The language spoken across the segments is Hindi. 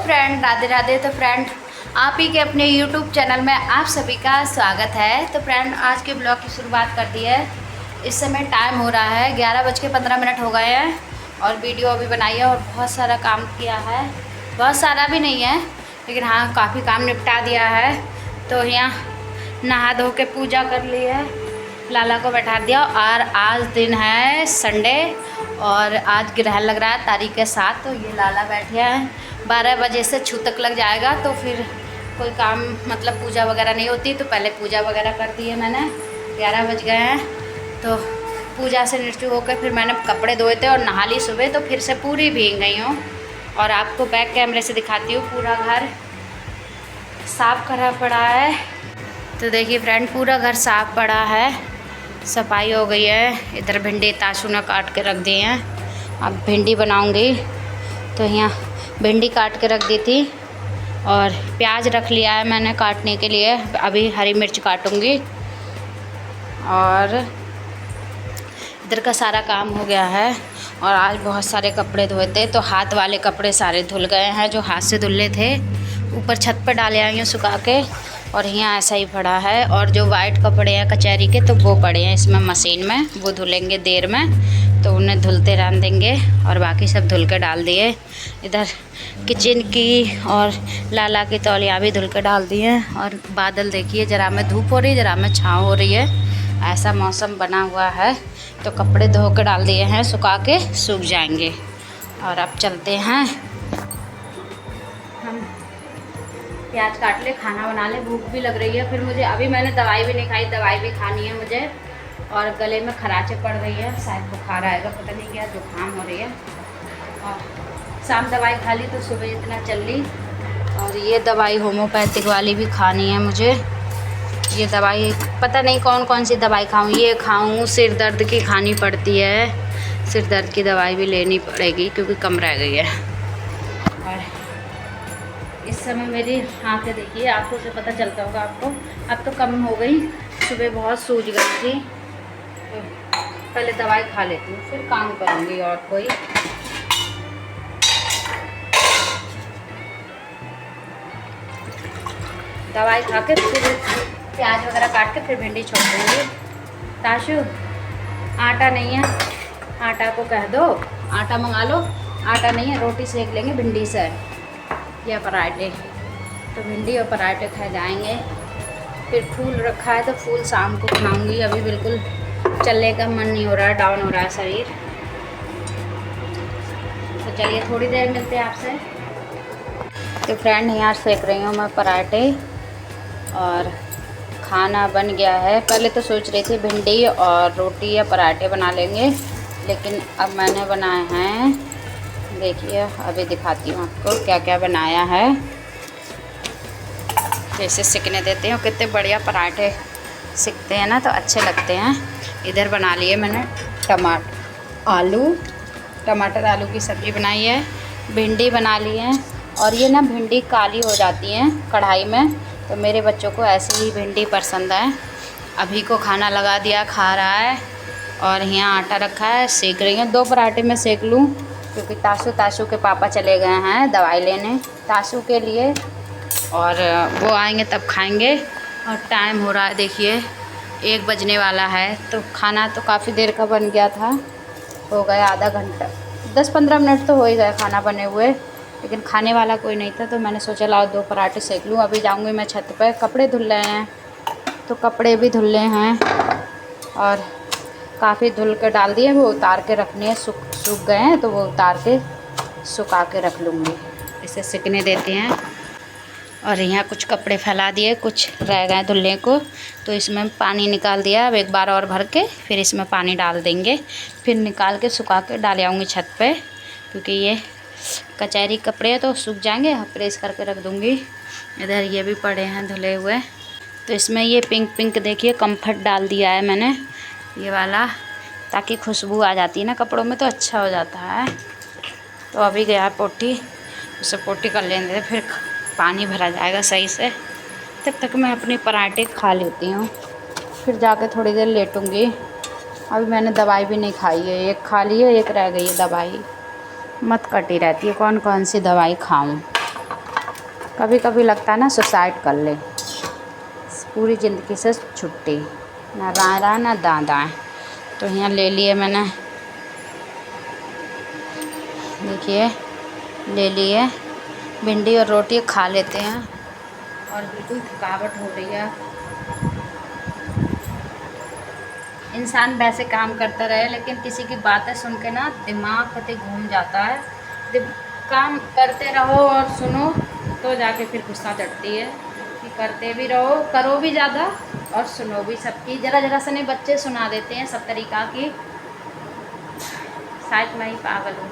फ्रेंड, राधे राधे। तो फ्रेंड, आप ही के अपने यूट्यूब चैनल में आप सभी का स्वागत है। तो फ्रेंड, आज के ब्लॉग की शुरुआत कर दी है। इस समय टाइम हो रहा है 11:15 हो गए हैं और वीडियो अभी बनाई है और बहुत सारा काम किया है। बहुत सारा भी नहीं है, लेकिन हाँ काफ़ी काम निपटा दिया है। तो यहाँ नहा धो के पूजा कर ली है, लाला को बैठा दिया। और आज दिन है संडे और आज ग्रहण लग रहा है तारीख के 7। तो ये लाला बैठे हैं, 12 बजे से छूतक लग जाएगा तो फिर कोई काम मतलब पूजा वगैरह नहीं होती। तो पहले पूजा वगैरह कर दी है मैंने, 11 बज गए हैं। तो पूजा से निश्चय होकर फिर मैंने कपड़े धोए थे और नहा ली सुबह, तो फिर से पूरी भीग गई हूँ। और आपको बैक कैमरे से दिखाती हूँ, पूरा घर साफ़ करा पड़ा है। तो देखिए फ्रेंड, पूरा घर साफ़ पड़ा है, सफाई हो गई है। इधर भिंडी ताशु ने काट के रख दी हैं, अब भिंडी बनाऊंगी। तो यहाँ भिंडी काट के रख दी थी और प्याज रख लिया है मैंने काटने के लिए। अभी हरी मिर्च काटूंगी। और इधर का सारा काम हो गया है। और आज बहुत सारे कपड़े धोए थे, तो हाथ वाले कपड़े सारे धुल गए हैं जो हाथ से धुले थे। ऊपर छत पर डाले आई हूँ सुखा के, और यहाँ ऐसा ही पड़ा है। और जो वाइट कपड़े हैं कचहरी के, तो वो पड़े हैं इसमें मशीन में, वो धुलेंगे देर में, तो उन्हें धुलते रहने देंगे। और बाकी सब धुल के डाल दिए। इधर किचन की और लाला की तौलियाँ भी धुल के डाल दी हैं। और बादल देखिए, ज़रा में धूप हो रही है, ज़रा में छाँव हो रही है, ऐसा मौसम बना हुआ है। तो कपड़े धो के डाल दिए हैं, सुखा के सूख जाएंगे। और अब चलते हैं हम, प्याज काट ले, खाना बना ले, भूख भी लग रही है। फिर मुझे अभी मैंने दवाई भी नहीं खाई, दवाई भी खानी है मुझे। और गले में खराचे पड़ रही है, शायद बुखार आएगा, पता नहीं क्या, जुकाम हो रही है। और शाम दवाई खा ली तो सुबह इतना चल ली। और ये दवाई होम्योपैथिक वाली भी खानी है मुझे। ये दवाई पता नहीं कौन कौन सी दवाई खाऊं, ये खाऊं, सिर दर्द की खानी पड़ती है। सिर दर्द की दवाई भी लेनी पड़ेगी क्योंकि कम रह गई है। और इस समय मेरी आँखें देखिए, आँखों से पता चलता होगा आपको, अब तो कम हो गई। सुबह बहुत सूज गई थी, तो पहले दवाई खा लेती हूँ, फिर काम करूँगी। और कोई दवाई खा के फिर प्याज वगैरह काट के फिर भिंडी छोड़ दूँगी। ताशु, आटा नहीं है, आटा को कह दो आटा मंगा लो। आटा नहीं है, रोटी सेक लेंगे भिंडी से या पराठे। तो भिंडी और पराठे खा जाएंगे। फिर फूल रखा है तो फूल शाम को खाऊंगी। अभी बिल्कुल चलने का मन नहीं हो रहा है, डाउन हो रहा है शरीर। तो चलिए थोड़ी देर मिलते हैं आपसे। तो फ्रेंड, यहाँ सेक रही हूँ मैं पराठे और खाना बन गया है। पहले तो सोच रही थी भिंडी और रोटी या पराठे बना लेंगे, लेकिन अब मैंने बनाए हैं, देखिए अभी दिखाती हूँ आपको क्या क्या बनाया है। जैसे सिकने देते हैं, कितने बढ़िया पराठे सिकते हैं ना, तो अच्छे लगते हैं। इधर बना लिए मैंने टमाटर आलू की सब्ज़ी बनाई है। भिंडी बना ली है। और ये ना भिंडी काली हो जाती है कढ़ाई में, तो मेरे बच्चों को ऐसी ही भिंडी पसंद है। अभी को खाना लगा दिया, खा रहा है। और यहाँ आटा रखा है, सेक रही हूँ। 2 पराठे में सेक लूँ क्योंकि ताशु के पापा चले गए हैं दवाई लेने ताशु के लिए, और वो आएंगे तब खाएंगे। और टाइम हो रहा है देखिए, 1 बजने वाला है। तो खाना तो काफ़ी देर का बन गया था, हो गया आधा घंटा, 10-15 मिनट तो हो ही गए खाना बने हुए, लेकिन खाने वाला कोई नहीं था। तो मैंने सोचा लाओ 2 पराठे सेक लूँ। अभी जाऊँगी मैं छत पर, कपड़े धुल रहे हैं, तो कपड़े भी धुल रहे हैं और काफ़ी धुल के डाल दिए, वो उतार के रखने हैं। सूख गए हैं तो वो उतार के सुखा के रख लूँगी, इसे सिकने देते हैं। और यहाँ कुछ कपड़े फैला दिए, कुछ रह गए धुलने को, तो इसमें पानी निकाल दिया। अब एक बार और भर के फिर इसमें पानी डाल देंगे, फिर निकाल के सुखा के डाल आऊँगी छत पे, क्योंकि ये कचहरी कपड़े तो सूख जाएंगे। प्रेस करके रख दूँगी। इधर ये भी पड़े हैं धुले हुए। तो इसमें ये पिंक देखिए कम्फर्ट डाल दिया है मैंने, ये वाला, ताकि खुशबू आ जाती है ना कपड़ों में, तो अच्छा हो जाता है। तो अभी गया पोटी, उसे पोटी कर लेंगे, फिर पानी भरा जाएगा सही से। तब तक मैं अपने पराठे खा लेती हूँ, फिर जाके थोड़ी देर लेटूँगी। अभी मैंने दवाई भी नहीं खाई है, एक खा ली है, एक रह गई है दवाई। मत कटी रहती है, कौन कौन सी दवाई खाऊं। कभी कभी लगता है ना सुसाइड कर ले, पूरी ज़िंदगी से छुट्टी, ना रहा ना दाएं। तो यहाँ ले लिए मैंने, देखिए ले लिए भिंडी और रोटी खा लेते हैं। और बिल्कुल थकावट हो रही है। इंसान वैसे काम करता रहे लेकिन किसी की बातें सुन के ना दिमाग कतई घूम जाता है। काम करते रहो और सुनो तो जाके फिर गुस्सा चढ़ती है कि करते भी रहो, करो भी ज़्यादा और सुनो भी सबकी। ज़रा से नहीं बच्चे सुना देते हैं सब तरीक़ा की, शायद मैं ही पागल हूँ।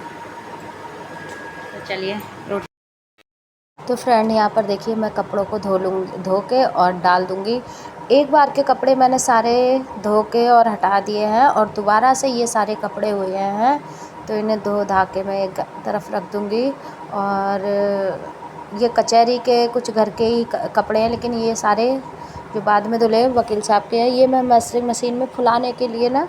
तो चलिए रोटी। तो फ्रेंड यहाँ पर देखिए मैं कपड़ों को धो के और डाल दूँगी। एक बार के कपड़े मैंने सारे धो के और हटा दिए हैं और दोबारा से ये सारे कपड़े हुए हैं, तो इन्हें धो धा के मैं एक तरफ रख दूँगी। और ये कचहरी के कुछ घर के ही कपड़े हैं, लेकिन ये सारे जो बाद में धुले वकील साहब के हैं। ये मैं वॉशिंग मशीन में फुलाने के लिए ना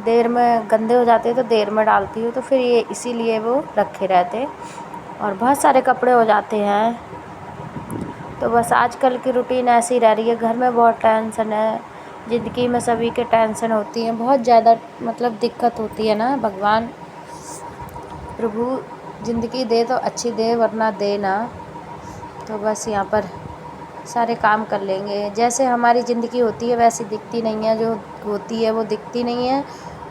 देर में गंदे हो जाते हैं तो देर में डालती हूँ, तो फिर ये इसीलिए वो रखे रहते और बहुत सारे कपड़े हो जाते हैं। तो बस आजकल की रूटीन ऐसी रह रही है। घर में बहुत टेंशन है, ज़िंदगी में सभी के टेंशन होती है, बहुत ज़्यादा मतलब दिक्कत होती है ना। भगवान प्रभु ज़िंदगी दे तो अच्छी दे, वरना दे ना। तो बस यहाँ पर सारे काम कर लेंगे। जैसे हमारी ज़िंदगी होती है वैसी दिखती नहीं है, जो होती है वो दिखती नहीं है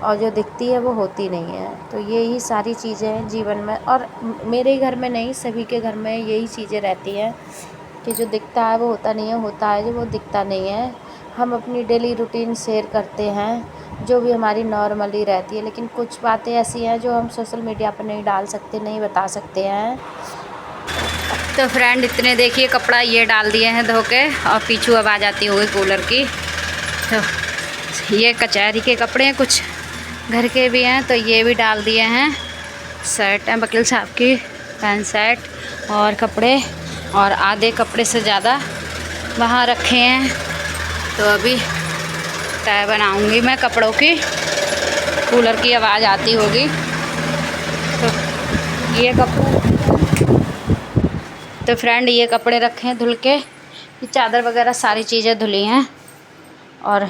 और जो दिखती है वो होती नहीं है। तो यही सारी चीज़ें हैं जीवन में, और मेरे घर में नहीं, सभी के घर में यही चीज़ें रहती हैं कि जो दिखता है वो होता नहीं है, होता है जो वो दिखता नहीं है। हम अपनी डेली रूटीन शेयर करते हैं जो भी हमारी नॉर्मली रहती है, लेकिन कुछ बातें ऐसी हैं जो हम सोशल मीडिया पर नहीं डाल सकते, नहीं बता सकते हैं। तो फ्रेंड इतने देखिए कपड़ा ये डाल दिए हैं धो के, और पीछू आवाज़ आती होगी कूलर की। तो ये कचहरी के कपड़े हैं, कुछ घर के भी हैं, तो ये भी डाल दिए हैं। शर्ट है वकील साहब की, पैंट शर्ट और कपड़े, और आधे कपड़े से ज़्यादा वहाँ रखे हैं। तो अभी तय बनाऊंगी मैं कपड़ों की, कूलर की आवाज़ आती होगी। तो ये कपड़े, तो फ्रेंड ये कपड़े रखे हैं धुल के, ये चादर वगैरह सारी चीज़ें धुली हैं। और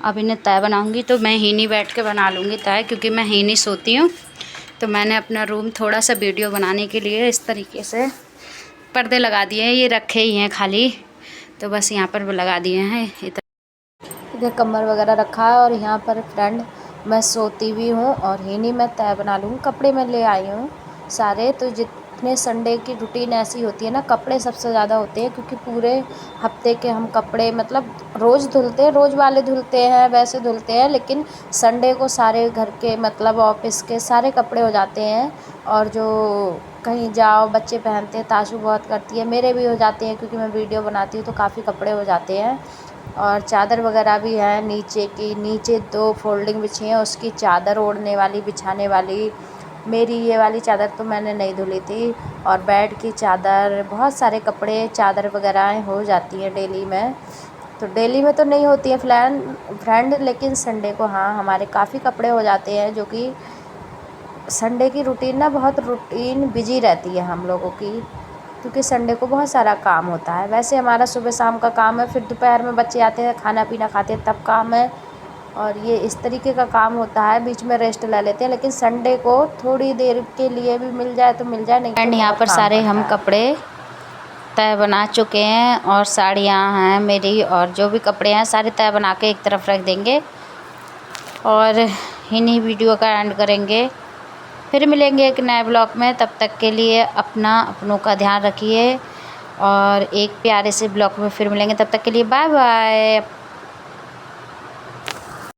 अब इन्हें तय बनाऊंगी, तो मैं ही नहीं बैठ के बना लूँगी तय, क्योंकि मैं ही नहीं सोती हूँ। तो मैंने अपना रूम थोड़ा सा वीडियो बनाने के लिए इस तरीके से पर्दे लगा दिए हैं, ये रखे ही हैं खाली, तो बस यहाँ पर लगा दिए हैं। इधर कमर वगैरह रखा है, और यहाँ पर फ्रेंड मैं सोती भी हूँ और ही नहीं मैं तय बना लूँगी। कपड़े मैं ले आई हूँ सारे, तो जितने संडे की रूटीन ऐसी होती है ना, कपड़े सबसे ज़्यादा होते हैं, क्योंकि पूरे हफ्ते के हम कपड़े मतलब रोज़ धुलते हैं, रोज़ वाले धुलते हैं, वैसे धुलते हैं, लेकिन संडे को सारे घर के मतलब ऑफिस के सारे कपड़े हो जाते हैं। और जो कहीं जाओ बच्चे पहनते हैं, ताशू बहुत करती है, मेरे भी हो जाते हैं क्योंकि मैं वीडियो बनाती हूँ, तो काफ़ी कपड़े हो जाते हैं। और चादर वगैरह भी है नीचे की, नीचे 2 फोल्डिंग बिछी हैं, उसकी चादर ओढ़ने वाली, बिछाने वाली। मेरी ये वाली चादर तो मैंने नहीं धुली थी, और बेड की चादर, बहुत सारे कपड़े चादर वगैरह हो जाती हैं डेली में। तो डेली में तो नहीं होती है फ्रेंड, लेकिन संडे को हाँ हमारे काफ़ी कपड़े हो जाते हैं, जो कि संडे की रूटीन ना बहुत रूटीन बिजी रहती है हम लोगों की, क्योंकि संडे को बहुत सारा काम होता है। वैसे हमारा सुबह शाम का काम है, फिर दोपहर में बच्चे आते हैं, खाना पीना खाते हैं, तब काम है, और ये इस तरीके का काम होता है। बीच में रेस्ट ले लेते हैं, लेकिन संडे को थोड़ी देर के लिए भी मिल जाए तो मिल जाए, नहीं। एंड यहाँ पर सारे हम कपड़े तय बना चुके हैं, और साड़ियाँ हैं मेरी, और जो भी कपड़े हैं सारे तय बना के एक तरफ रख देंगे, और इन्हीं वीडियो का एंड करेंगे। फिर मिलेंगे एक नए ब्लॉग में, तब तक के लिए अपनों का ध्यान रखिए, और एक प्यारे से ब्लॉग में फिर मिलेंगे। तब तक के लिए बाय बाय।